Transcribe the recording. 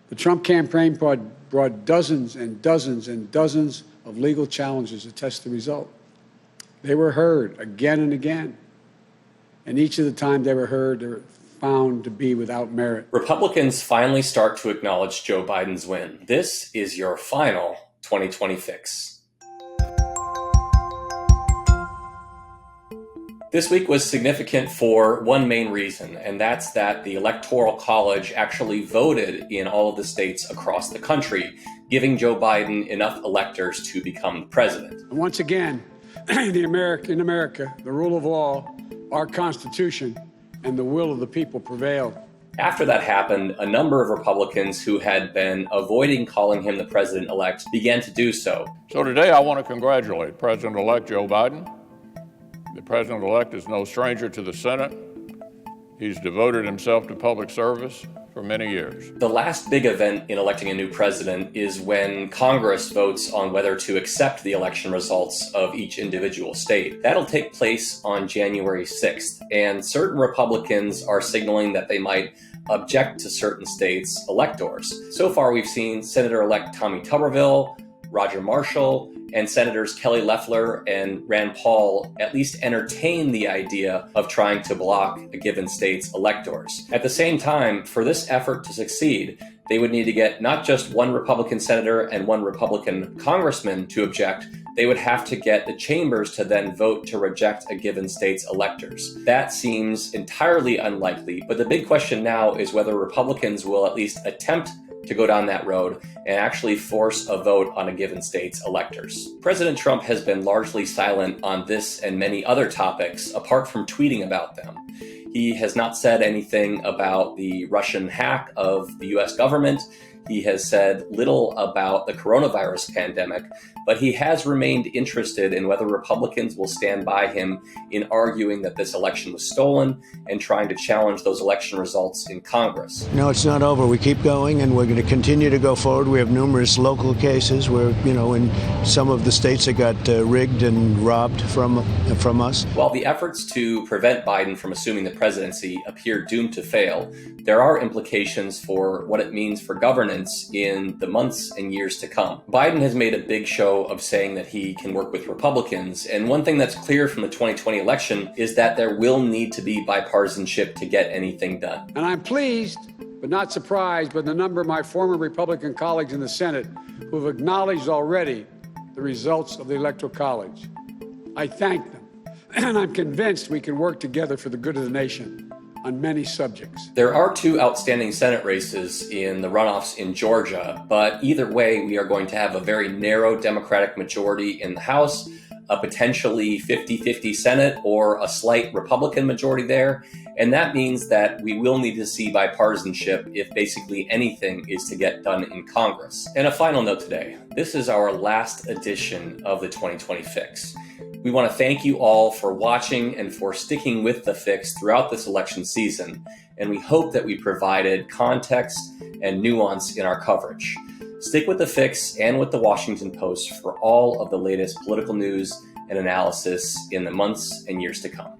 The Trump campaign brought dozens and dozens and dozens of legal challenges to test the result. They were heard again and again. And each of the time they were heard, they were found to be without merit. Republicans finally start to acknowledge Joe Biden's win. This is your final 2020 fix. This week was significant for one main reason, and that's that the Electoral College actually voted in all of the states across the country, giving Joe Biden enough electors to become the president. And once again, in America, the rule of law, our Constitution, and the will of the people prevailed. After that happened, a number of Republicans who had been avoiding calling him the president-elect began to do so. So today I want to congratulate President-elect Joe Biden. The president-elect is no stranger to the Senate. He's devoted himself to public service for many years. The last big event in electing a new president is when Congress votes on whether to accept the election results of each individual state. That'll take place on January 6th, and certain Republicans are signaling that they might object to certain states' electors. So far, we've seen Senator-elect Tommy Tuberville, Roger Marshall, and Senators Kelly Loeffler and Rand Paul at least entertain the idea of trying to block a given state's electors. At the same time, for this effort to succeed, they would need to get not just one Republican senator and one Republican congressman to object, they would have to get the chambers to then vote to reject a given state's electors. That seems entirely unlikely, but the big question now is whether Republicans will at least attempt to go down that road and actually force a vote on a given state's electors. President Trump has been largely silent on this and many other topics, apart from tweeting about them. He has not said anything about the Russian hack of the US government. He has said little about the coronavirus pandemic, but he has remained interested in whether Republicans will stand by him in arguing that this election was stolen and trying to challenge those election results in Congress. No, it's not over. We keep going, and we're going to continue to go forward. We have numerous local cases where, in some of the states that got rigged and robbed from us. While the efforts to prevent Biden from assuming the presidency appear doomed to fail, there are implications for what it means for governance in the months and years to come. Biden has made a big show of saying that he can work with Republicans, and one thing that's clear from the 2020 election is that there will need to be bipartisanship to get anything done. And I'm pleased, but not surprised, by the number of my former Republican colleagues in the Senate who have acknowledged already the results of the Electoral College. I thank them, and I'm convinced we can work together for the good of the nation on many subjects. There are two outstanding Senate races in the runoffs in Georgia, but either way, we are going to have a very narrow Democratic majority in the House, a potentially 50-50 Senate, or a slight Republican majority there. And that means that we will need to see bipartisanship if basically anything is to get done in Congress. And a final note today, this is our last edition of the 2020 Fix. We want to thank you all for watching and for sticking with the Fix throughout this election season, and we hope that we provided context and nuance in our coverage. Stick with the Fix and with the Washington Post for all of the latest political news and analysis in the months and years to come.